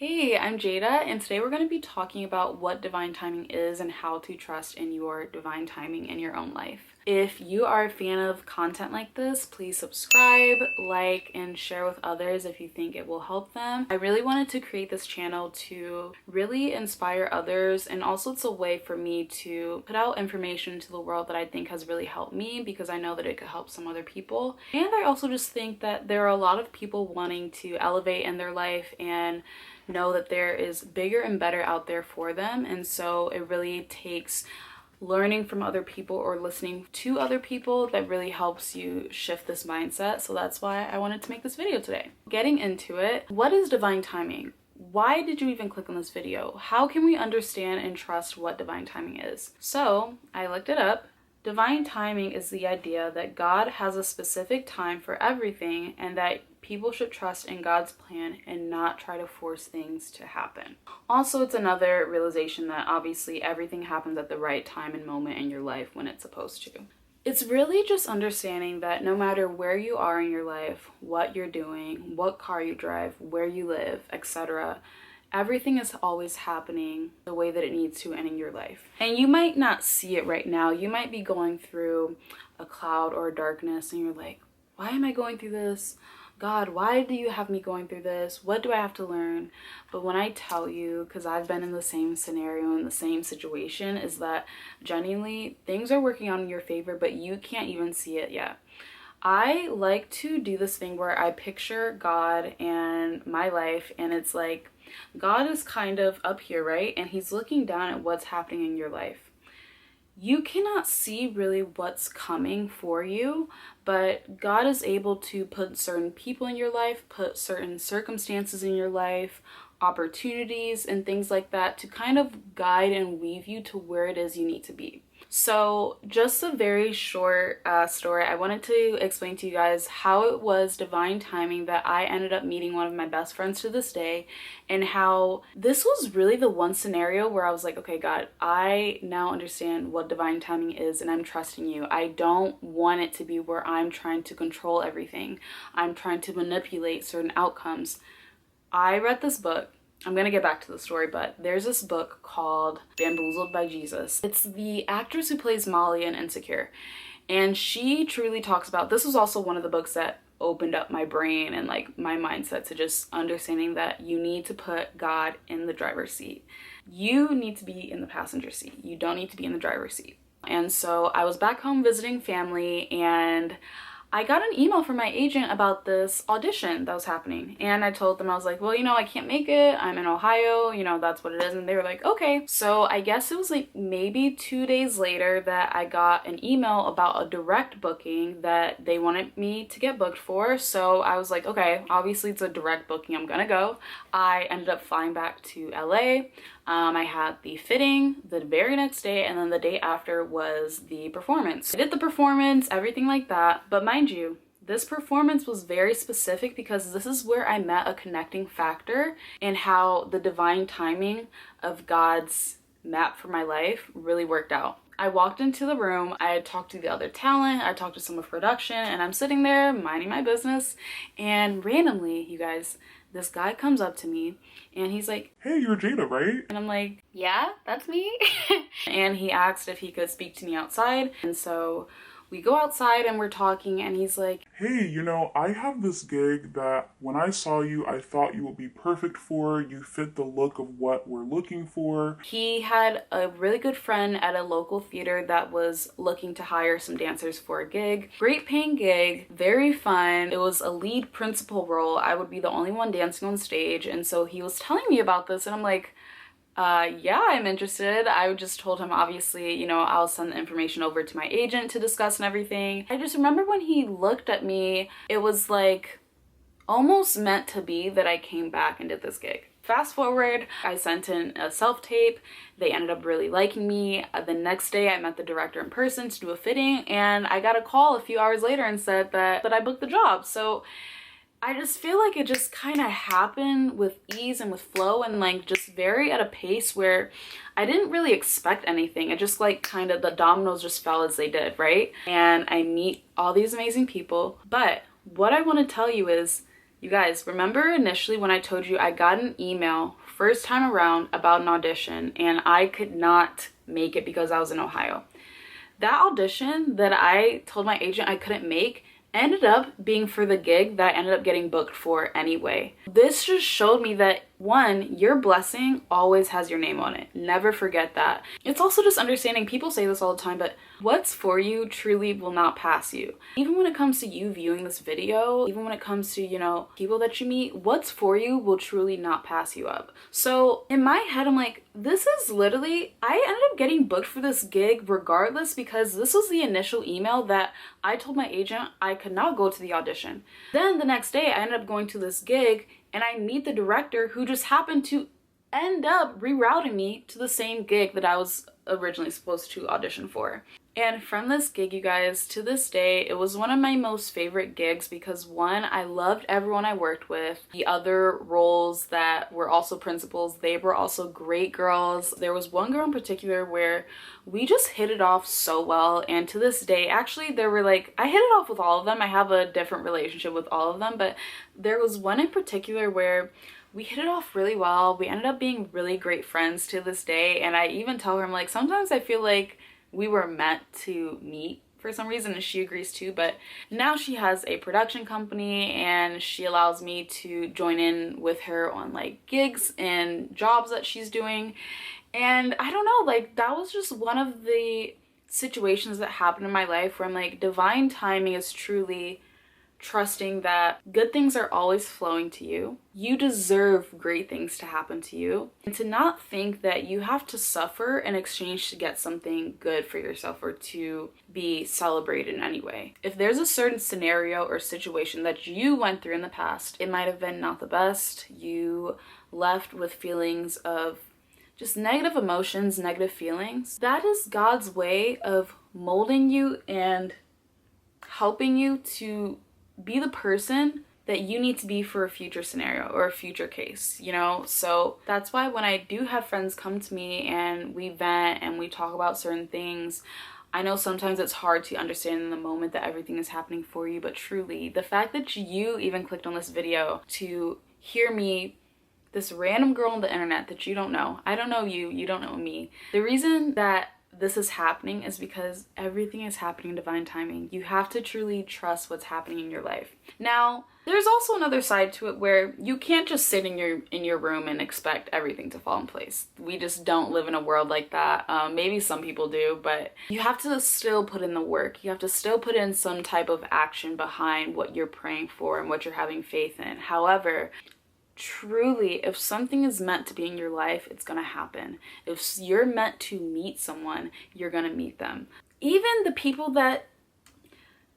Hey, I'm Jada, and today we're going to be talking about what divine timing is and how to trust in your divine timing in your own life. If you are a fan of content like this, please subscribe, like, and share with others if you think it will help them. I really wanted to create this channel to really inspire others, and also it's a way for me to put out information to the world that I think has really helped me because I know that it could help some other people. And I also just think that there are a lot of people wanting to elevate in their life and know that there is bigger and better out there for them, and so it really takes learning from other people or listening to other people that really helps you shift this mindset. So that's why I wanted to make this video today. Getting into it, what is divine timing? Why did you even click on this video? How can we understand and trust what divine timing is? So I looked it up. Divine timing is the idea that God has a specific time for everything and that people should trust in God's plan and not try to force things to happen. Also, it's another realization that obviously everything happens at the right time and moment in your life when it's supposed to. It's really just understanding that no matter where you are in your life, what you're doing, what car you drive, where you live, etc., everything is always happening the way that it needs to and in your life. And you might not see it right now. You might be going through a cloud or a darkness and you're like, why am I going through this? God, why do you have me going through this? What do I have to learn? But when I tell you, because I've been in the same scenario, in the same situation, is that genuinely things are working out in your favor, but you can't even see it yet. I like to do this thing where I picture God and my life, and it's like God is kind of up here, right? And he's looking down at what's happening in your life. You cannot see really what's coming for you, but God is able to put certain people in your life, put certain circumstances in your life, opportunities and things like that to kind of guide and weave you to where it is you need to be. So just a very short story. I wanted to explain to you guys how it was divine timing that I ended up meeting one of my best friends to this day, and how this was really the one scenario where I was like, okay, God, I now understand what divine timing is and I'm trusting you. I don't want it to be where I'm trying to control everything. I'm trying to manipulate certain outcomes. I read this book. I'm gonna get back to the story, but there's this book called Bamboozled by Jesus. It's the actress who plays Molly in Insecure, and she truly talks about, this was also one of the books that opened up my brain and like my mindset to just understanding that you need to put God in the driver's seat. You need to be in the passenger seat. You don't need to be in the driver's seat. And so I was back home visiting family, and I got an email from my agent about this audition that was happening, and I told them, I was like, well, I can't make it. I'm in Ohio, that's what it is. And they were like, okay. So I guess it was like maybe 2 days later that I got an email about a direct booking that they wanted me to get booked for. So I was like, okay, obviously it's a direct booking, I'm gonna go. I ended up flying back to LA. I had the fitting the very next day, and then the day after was the performance. I did the performance, everything like that, but mind you, this performance was very specific because this is where I met a connecting factor in how the divine timing of God's map for my life really worked out. I walked into the room, I had talked to the other talent, I talked to some of production, and I'm sitting there minding my business, and randomly, you guys, this guy comes up to me and he's like, hey, you're Jada, right? And I'm like, yeah, that's me. And he asked if he could speak to me outside. And so we go outside and we're talking, and he's like, hey, I have this gig that when I saw you, I thought you would be perfect for. You fit the look of what we're looking for. He had a really good friend at a local theater that was looking to hire some dancers for a gig. Great paying gig, very fun. It was a lead principal role. I would be the only one dancing on stage. And so he was telling me about this, and I'm like, yeah, I'm interested. I just told him, obviously, I'll send the information over to my agent to discuss and everything. I just remember when he looked at me, it was like almost meant to be that I came back and did this gig. Fast forward, I sent in a self-tape. They ended up really liking me. The next day I met the director in person to do a fitting, and I got a call a few hours later and said that I booked the job. So I just feel like it just kind of happened with ease and with flow, and like just very at a pace where I didn't really expect anything. It just like kind of the dominoes just fell as they did, right? And I meet all these amazing people. But what I want to tell you is You guys, remember initially when I told you I got an email first time around about an audition and I could not make it because I was in Ohio? That audition that I told my agent I couldn't make ended up being for the gig that I ended up getting booked for anyway. This just showed me that, one, your blessing always has your name on it. Never forget that. It's also just understanding, people say this all the time, but what's for you truly will not pass you. Even when it comes to you viewing this video, even when it comes to, you know, people that you meet, what's for you will truly not pass you up. So in my head, I'm like, this is literally, I ended up getting booked for this gig regardless, because this was the initial email that I told my agent I could not go to the audition. Then the next day I ended up going to this gig and I meet the director, who just happened to end up rerouting me to the same gig that I was originally supposed to audition for. And from this gig, you guys, to this day, it was one of my most favorite gigs because, one, I loved everyone I worked with. The other roles that were also principals, they were also great girls. There was one girl in particular where we just hit it off so well, and to this day, actually, there were like, I hit it off with all of them. I have a different relationship with all of them, but there was one in particular where we hit it off really well. We ended up being really great friends to this day, and I even tell her, I'm like, sometimes I feel like we were meant to meet for some reason, and she agrees too. But now she has a production company and she allows me to join in with her on like gigs and jobs that she's doing. And I don't know, like, that was just one of the situations that happened in my life where I'm like, divine timing is truly trusting that good things are always flowing to you. You deserve great things to happen to you, and to not think that you have to suffer in exchange to get something good for yourself or to be celebrated in any way. If there's a certain scenario or situation that you went through in the past, it might have been not the best, you left with feelings of just negative emotions, negative feelings, that is God's way of molding you and helping you to be the person that you need to be for a future scenario or a future case, you know? So that's why when I do have friends come to me and we vent and we talk about certain things, I know sometimes it's hard to understand in the moment that everything is happening for you, but truly, the fact that you even clicked on this video to hear me, this random girl on the internet that you don't know, I don't know you, you don't know me. The reason that this is happening is because everything is happening in divine timing. You have to truly trust what's happening in your life. Now, there's also another side to it where you can't just sit in your room and expect everything to fall in place. We just don't live in a world like that. Maybe some people do, but you have to still put in the work. You have to still put in some type of action behind what you're praying for and what you're having faith in. However, truly, if something is meant to be in your life, it's gonna happen. If you're meant to meet someone, you're gonna meet them. Even the people that,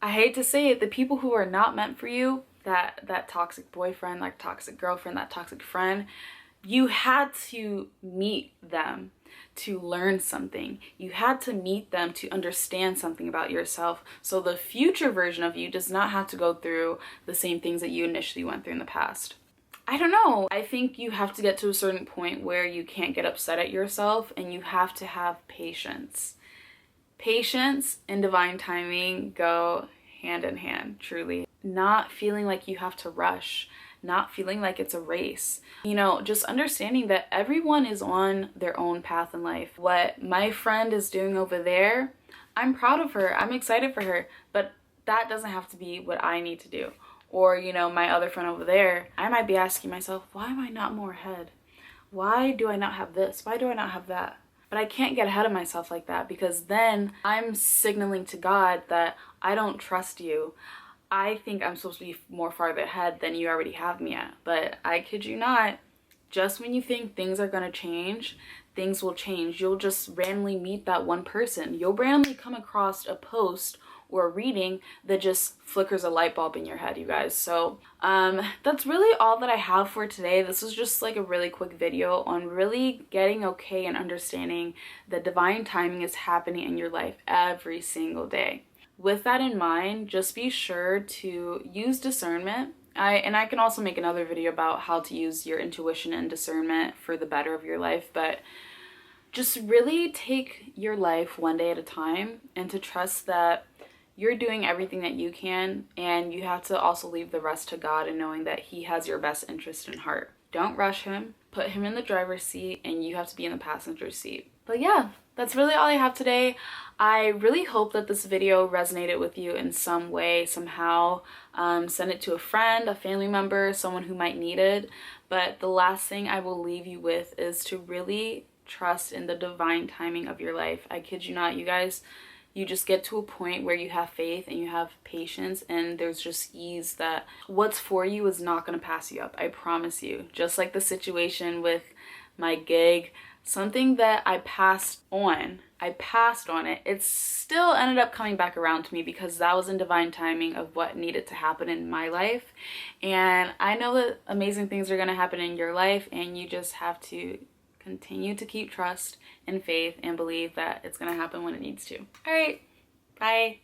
I hate to say it, the people who are not meant for you, that toxic boyfriend, that toxic girlfriend, that toxic friend, you had to meet them to learn something. You had to meet them to understand something about yourself, so the future version of you does not have to go through the same things that you initially went through in the past. I don't know. I think you have to get to a certain point where you can't get upset at yourself and you have to have patience. Patience and divine timing go hand in hand, truly. Not feeling like you have to rush, not feeling like it's a race. You know, just understanding that everyone is on their own path in life. What my friend is doing over there, I'm proud of her. I'm excited for her, but that doesn't have to be what I need to do. Or, you know, my other friend over there, I might be asking myself, why am I not more ahead? Why do I not have this? Why do I not have that? But I can't get ahead of myself like that, because then I'm signaling to God that I don't trust you. I think I'm supposed to be more farther ahead than you already have me at. But I kid you not, just when you think things are gonna change, things will change. You'll just randomly meet that one person. You'll randomly come across a post or a reading that just flickers a light bulb in your head, you guys. So that's really all that I have for today. This was just like a really quick video on really getting okay and understanding that divine timing is happening in your life every single day. With that in mind, just be sure to use discernment. I can also make another video about how to use your intuition and discernment for the better of your life, but just really take your life one day at a time and to trust that you're doing everything that you can, and you have to also leave the rest to God and knowing that He has your best interest in heart. Don't rush Him. Put Him in the driver's seat, and you have to be in the passenger seat. But yeah, that's really all I have today. I really hope that this video resonated with you in some way, somehow. Send it to a friend, a family member, someone who might need it. But the last thing I will leave you with is to really trust in the divine timing of your life. I kid you not, you guys, you just get to a point where you have faith and you have patience, and there's just ease that what's for you is not going to pass you up. I promise you. Just like the situation with my gig, something that I passed on it. It still ended up coming back around to me because that was in divine timing of what needed to happen in my life. And I know that amazing things are going to happen in your life, and you just have to continue to keep trust and faith and believe that it's going to happen when it needs to. All right, bye.